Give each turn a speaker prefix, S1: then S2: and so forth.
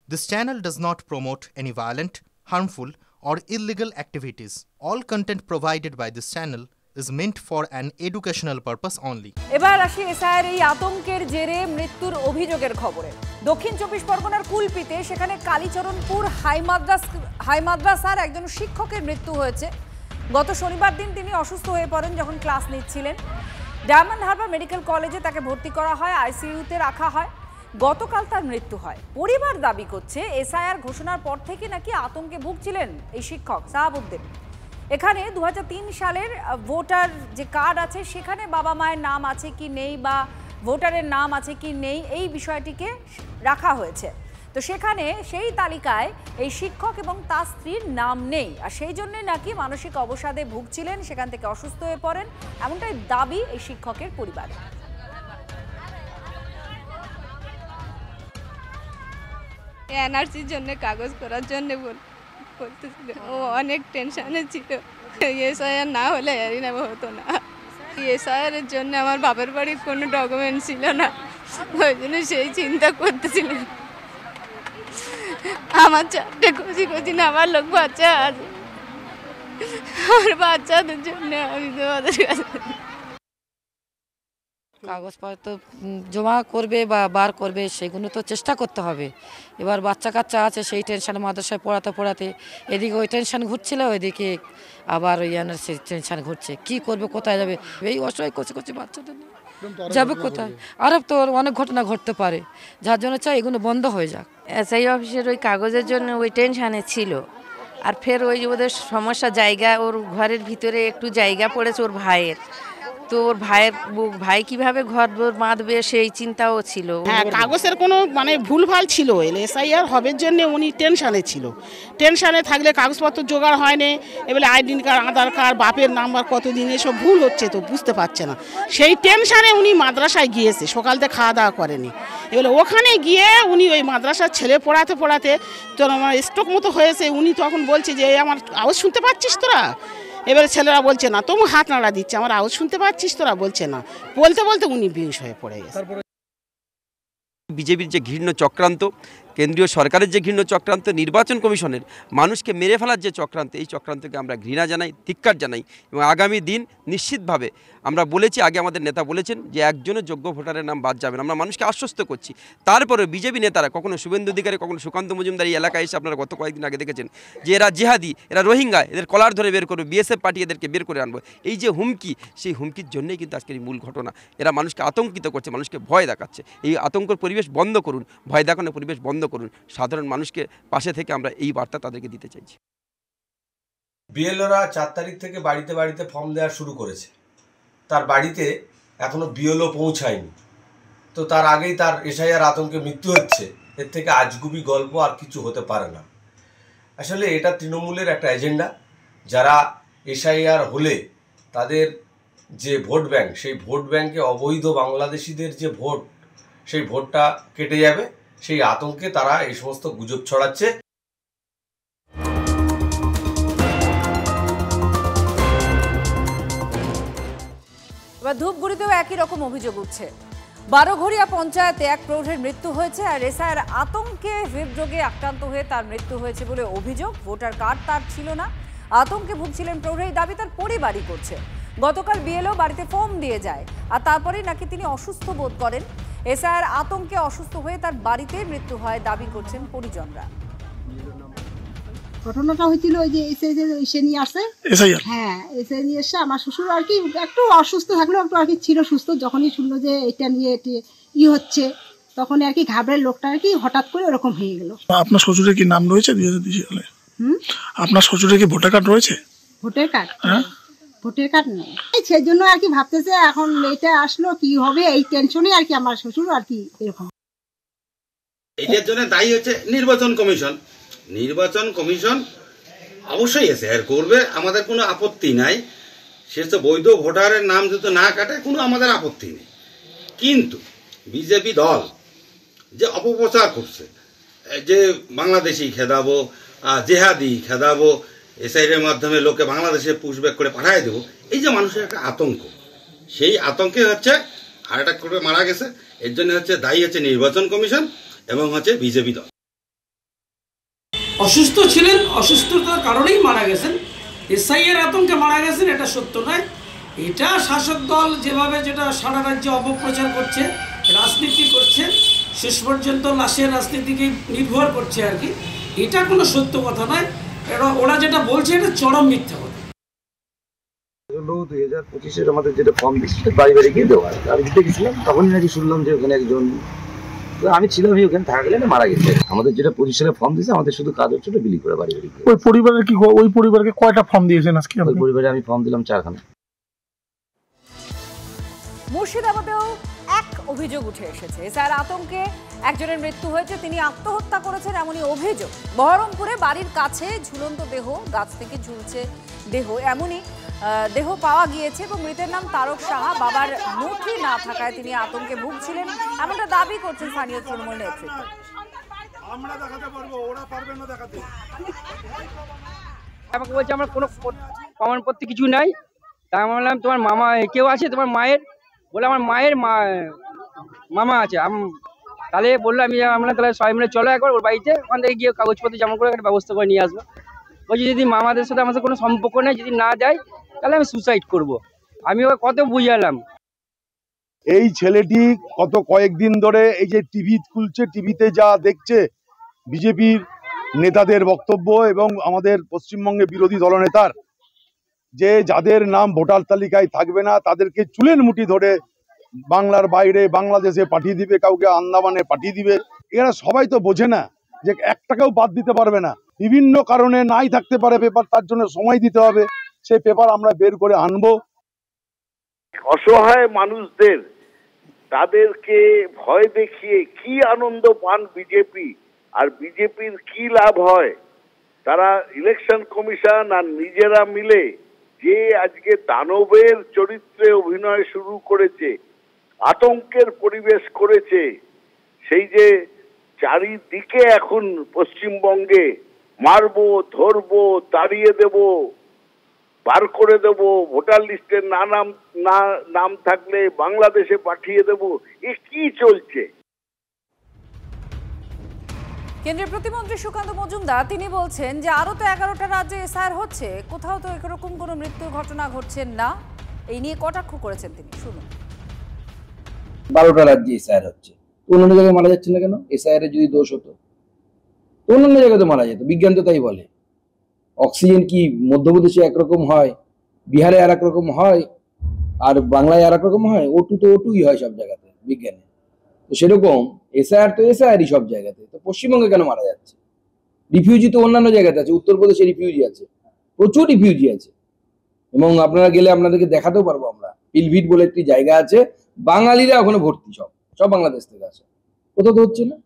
S1: This channel does not promote any violent, harmful, or illegal activities. All content provided by this channel is meant for an educational purpose only.
S2: এবার আসি এসআইয়ের এই আতঙ্কের জেরে মৃত্যুর অভিযোগের খবরে। দক্ষিণ 24 পরগনার কুলপিতে সেখানে কালীচরণপুর হাই মাদ্রাসার একজন শিক্ষকের মৃত্যু হয়েছে। গত শনিবার দিন তিনি অসুস্থ হয়ে পড়েন যখন ক্লাস নিচ্ছিলেন। ডায়মন্ড হারবার মেডিকেল কলেজে তাকে ভর্তি করা হয়, আইসিইউতে রাখা হয়। গতকাল তার মৃত্যু হয়। পরিবার দাবি করছে এসআইআর ঘোষণার পর থেকে নাকি আতঙ্কে ভুগছিলেন এই শিক্ষক সাহাবউদ্দিন। এখানে 2003 সালের ভোটার যে কার্ড আছে সেখানে বাবা মায়ের নাম আছে কি নেই বা ভোটারের নাম আছে কি নেই এই বিষয়টিকে রাখা হয়েছে। তো সেখানে সেই তালিকায় এই শিক্ষক এবং তার স্ত্রীর নাম নেই, আর সেই জন্যই নাকি মানসিক অবসাদে ভুগছিলেন, সেখান থেকে অসুস্থ হয়ে পড়েন, এমনটাই দাবি এই শিক্ষকের পরিবারের।
S3: এনআরসির জন্য কাগজ করার জন্য বলতেছিল, ও অনেক টেনশনে ছিল। এসআইআর না হলে হতো না। এসআইআরের জন্য আমার বাপের বাড়ির কোনো ডকুমেন্ট ছিল না, ওই জন্য সেই চিন্তা করতেছিলেন। আমার 4টে কচি আমার লোক বাচ্চা আছে, আমার বাচ্চাদের জন্য আমি তোমাদের কাছে
S4: কাগজপত্র জমা করবে বা বার করবে সেগুলো তো চেষ্টা করতে হবে। এবার বাচ্চা কাচ্চা আছে, সেই টেনশন মাদ্রাসায় পড়াতে এদিকে ওই টেনশন ঘুরছিল, ওইদিকে আবার ওই এনআরসি টেনশন ঘুরছে। কি করবে, কোথায় যাবে, এই অসহায় কচি বাচ্চাদের যাবে কোথায়? আরও তো অনেক ঘটনা ঘটতে পারে, যার জন্য চাই এগুলো বন্ধ হয়ে যাক।
S5: এসআই অফিসের ওই কাগজের জন্য ওই টেনশানে ছিল, আর ফের ওই ওদের সমস্যা জায়গা, ওর ঘরের ভিতরে একটু জায়গা পড়েছে ওর ভাইয়ের, তো ওর ভাই কিভাবে ঘর বাঁধবে সেই চিন্তাও ছিল।
S6: হ্যাঁ, কাগজের কোনো ভুলভাল ছিল, এসআইআর হবের জন্য উনি টেনশানে ছিল। টেনশানে থাকলে কাগজপত্র জোগাড় হয় না, এবারে আইডি কার্ড, আধার কার্ড, বাপের নাম্বার কতদিন এসব ভুল হচ্ছে, তো বুঝতে পারছে না। সেই টেনশানে উনি মাদ্রাসায় গিয়েছে, সকালতে খাওয়া দাওয়া করেনি। এবারে ওখানে গিয়ে উনি ওই মাদ্রাসার ছেলে পড়াতে তো আমার স্ট্রোক মতো হয়েছে। উনি তখন বলছে যে আমার আওয়াজ শুনতে পাচ্ছিস তোরা? এবারে ছেলেরা বলছে না, তবু হাত নাড়া দিচ্ছে, আমার আওয়াজ শুনতে পাচ্ছিস তোরা? বলছে না। বলতে উনি বেহুশ হয়ে পড়ে গেছে।
S7: বিজেপির যে ঘৃণ্য চক্রান্ত, কেন্দ্রীয় সরকারের যে ঘৃণ্য চক্রান্ত, নির্বাচন কমিশনের মানুষকে মেরে ফেলার যে চক্রান্ত, এই চক্রান্তকে আমরা ঘৃণা জানাই, ধিক্কার জানাই। এবং আগামী দিন নিশ্চিতভাবে আমরা বলেছি, আগে আমাদের নেতা বলেছেন যে একজনের যোগ্য ভোটারের নাম বাদ যাবে না, আমরা মানুষকে আশ্বস্ত করছি। তারপরে বিজেপি নেতারা কখনো শুভেন্দু অধিকারী, কখনো সুকান্ত মজুমদার এই এলাকায় এসে আপনারা গত কয়েকদিন আগে দেখেছেন যে এরা জিহাদি, এরা রোহিঙ্গা, এদের কলার ধরে বের করবে, বিএসএফ পার্টি এদেরকে বের করে আনবো, এই যে হুমকি, সেই হুমকির জন্যই কিন্তু আজকের এই মূল ঘটনা। এরা মানুষকে আতঙ্কিত করছে, মানুষকে ভয় দেখাচ্ছে। এই আতঙ্কের পরিবেশ বন্ধ করুন, ভয় দেখানোর পরিবেশ বন্ধ করুন। সাধারণ মানুষকে পাশে থেকে আমরা এই বার্তা তাদেরকে দিতে চাইছি।
S8: বিএলওরা 4 তারিখ থেকে বাড়িতে ফর্ম দেওয়া শুরু করেছে। তার বাড়িতে এখনো বিএলও পৌঁছায়নি, তো তার আগেই তার এসআইআর আতঙ্কে মৃত্যু হচ্ছে। এর থেকে আজগুবি গল্প আর কিছু হতে পারে না। আসলে এটা তৃণমূলের একটা এজেন্ডা। যারা এসআইআর হলে তাদের যে ভোট ব্যাংক, সেই ভোট ব্যাংকে অবৈধ বাংলাদেশিদের যে ভোট, সেই ভোটটা কেটে যাবে, সেই আতঙ্কে তারা এই সমস্ত গুজব ছড়াচ্ছে।
S2: এবার ধূপগুড়িতেও একই রকম অভিযোগ উঠছে। 12ঘড়িয়া পঞ্চায়েতে এক প্রৌঢ়ের মৃত্যু হয়েছে, আর এসআইআর আতঙ্কে হৃদরোগে আক্রান্ত হয়ে তার মৃত্যু হয়েছে বলে অভিযোগ। ভোটার কার্ড তার ছিল না, আতঙ্কে ভুগছিলেন প্রৌঢ়, এই দাবি তার পরিবারই করছে। গতকাল বিএলও বাড়িতে ফর্ম দিয়ে যায়, আর তারপরেই নাকি তিনি অসুস্থ বোধ করেন। এসআইআর আতঙ্কে অসুস্থ হয়ে তার বাড়িতে মৃত্যু হয় দাবি করছেন পরিজনরা।
S9: ঘটনাটা হয়েছিল ওই যে এসে নিয়ে আসে, হ্যাঁ এসে নিয়ে এসে আমার শ্বশুর আর কি একটু অসুস্থ থাকলেও একটু আর কি ছিল সুস্থ। যখনই শুনলো যে এটা নিয়ে হচ্ছে, তখন আর কি ঘাবড়ে লোকটা আর কি হঠাৎ করে ওরকম হয়ে গেল।
S10: আপনার শ্বশুরের কি নাম রয়েছে? আপনার শ্বশুরের কি ভোটার কার্ড রয়েছে?
S9: Voter card? ভোটার কার্ড নেই, সেই জন্য আর কি ভাবতেছে এখন এটা আসলো কি হবে, এই টেনশনে আর কি আমার শ্বশুর আর কি এরকম।
S11: এটার জন্য দায়ী হচ্ছে নির্বাচন কমিশন। নির্বাচন কমিশন অবশ্যই এসআইআর করবে, আমাদের কোনো আপত্তি নাই। সে তো বৈধ ভোটারের নাম যদি না কাটে কোনো আমাদের আপত্তি নেই। কিন্তু বিজেপি দল যে অপপ্রচার করছে, যে বাংলাদেশি খেদাবো, জেহাদি খেদাবো, এসআইআরের মাধ্যমে লোকে বাংলাদেশে পুশব্যাক করে পাঠিয়ে দেবো, এই যে মানুষের একটা আতঙ্ক, সেই আতঙ্কে হচ্ছে হার্ট অ্যাটাক করে মারা গেছে। এর জন্য হচ্ছে দায়ী হচ্ছে নির্বাচন কমিশন এবং হচ্ছে বিজেপি দল।
S12: অসুস্থ ছিলেন, অসুস্থতার কারণেই মারা গেছেন। এসআইয়ের আতঙ্কে মারা গেছেন এটা সত্য নয়। এটা শাসক দল যেভাবে যেটা সারা রাজ্যে অপপ্রচার করছে, রাজনীতি করছে, শেষ পর্যন্ত লাশের রাজনীতিকে নির্ভর করছে আর কি, এটা কোনো সত্য কথা নয়। ওরা যেটা বলছে এটা চরম মিথ্যা কথা।
S13: 2025-এর আমাদের যেটা ফর্ম দিচ্ছিল বাড়ি বাড়ি গিয়ে দেওয়া, আমি দিতে গেছিলাম, তখনই নাকি শুনলাম যে ওখানে একজন, আমি ছিলাম ওখানে থাকাকালীন মারা গেছে। আমাদের যেটা 25 সালে ফর্ম দিয়েছে, আমাদের শুধু কাজ হচ্ছিল বিলি করে বাড়ি বাড়ি।
S10: ওই পরিবারের কি, ওই পরিবারকে কয়টা ফর্ম দিয়েছেন আজকে?
S13: ওই পরিবারে আমি ফর্ম দিলাম 4খানা।
S2: মুর্শিদাবাদেও এক অভিযোগ উঠে এসেছে। এসআইয়ের আতঙ্কে একজনের মৃত্যু হয়েছে, তিনি আত্মহত্যা করেছেন এমনই অভিযোগ। বহরমপুরে বাড়ির কাছে ঝুলন্ত দেহ, গাছ থেকে ঝুলছে দেহ, এমনই দেহ পাওয়া গিয়েছে এবং মৃতের নাম তারক সাহা। বাবার নথি না থাকায় তিনি আতঙ্কে ভুগছিলেন, এমনটা দাবি করছেন স্থানীয় তৃণমূল নেতৃত্ব।
S14: আমরা দেখাতে পারবো, ওরা পারবে না দেখাতে।
S15: আমাকে বলছে আমার কোনো প্রমাণপত্র কিছু নাই। তাই আমি বললাম তোমার মামা কেউ আছে তোমার মায়ের? বলে আমার মায়ের মামা আছে। তাহলে বললো আমরা তাহলে সবাই মিলে চলো একবার ওর বাড়িতে, ওখান থেকে গিয়ে কাগজপত্র জমা করে একটা ব্যবস্থা করে নিয়ে আসবো। বলছি যদি মামাদের সাথে আমার কোনো সম্পর্ক নেই, যদি না দেয় তাহলে আমি সুসাইড করব। আমি ওকে কত বুঝালাম।
S14: এই ছেলেটি কত কয়েকদিন ধরে এই যে টিভি খুলছে, টিভিতে যা দেখছে বিজেপির নেতাদের বক্তব্য এবং আমাদের পশ্চিমবঙ্গে বিরোধী দলনেতার, যে যাদের নাম ভোটার তালিকায় থাকবে না তাদেরকে চুলের মুঠি ধরে বাংলার বাইরে বাংলাদেশে পাঠিয়ে দিবে, কাউকে আন্দামানে পাঠিয়ে দিবে। এরা সবাই তো বোঝে না যে 1 টাকাও বাদ দিতে পারবে না। বিভিন্ন কারণে নাই থাকতে পারে পেপার, তার জন্য সময় দিতে হবে। সেই পেপার আমরা বের করে আনবো।
S16: অসহায় মানুষদের, তাদেরকে ভয় দেখিয়ে কি আনন্দ পান বিজেপি, আর বিজেপির কি লাভ হয়? তারা ইলেকশন কমিশন আর নিজেরা মিলে যে আজকে দানবের চরিত্রে অভিনয় শুরু করেছে, আতঙ্কের পরিবেশ করেছে, সেই যে চারিদিকে এখন পশ্চিমবঙ্গে মারবো, ধরবো, তাড়িয়ে দেব, বার করে দেব, ভোটার লিস্টে নাম থাকলে বাংলাদেশে পাঠিয়ে দেব, এ কি চলছে?
S2: কেন্দ্রীয় প্রতিমন্ত্রী সুকান্ত মজুমদার তিনি বলছেন যে আরো তো 11টা রাজ্যে এসআইআর হচ্ছে, কোথাও তো এরকম কোনো মৃত্যুর ঘটনা ঘটছে না। এই নিয়ে কটাক্ষ করেছেন তিনি, শুনুন।
S17: 12টা রাজ্যে এসআইআর হচ্ছে, অন্যান্য জায়গায় মারা যাচ্ছে না কেন? এসআইআর এর যদি দোষ হতো অন্যান্য জায়গায় তো মারা যেত, বিজ্ঞান তো তাই বলে। অক্সিজেন কি মধ্যপ্রদেশে একরকম হয়, বিহারে আর এক রকম হয়, আর বাংলায় আর এক রকম হয়? O2 তো O2ই হয় সব জায়গাতে বিজ্ঞানে। তো সেরকম এসআইআর তো এসআইআরই সব জায়গাতে। তো পশ্চিমবঙ্গে কেন মারা যাচ্ছে? রিফিউজি তো অন্যান্য জায়গাতে আছে, উত্তরপ্রদেশে রিফিউজি আছে, প্রচুর রিফিউজি আছে। এবং আপনারা গেলে আপনাদেরকে দেখাতেও পারবো আমরা, পিলভিট বলে একটি জায়গা আছে, বাঙালিরা ওখানে ভর্তি, সব বাংলাদেশ থেকে আসে, কোথাও তো হচ্ছে না।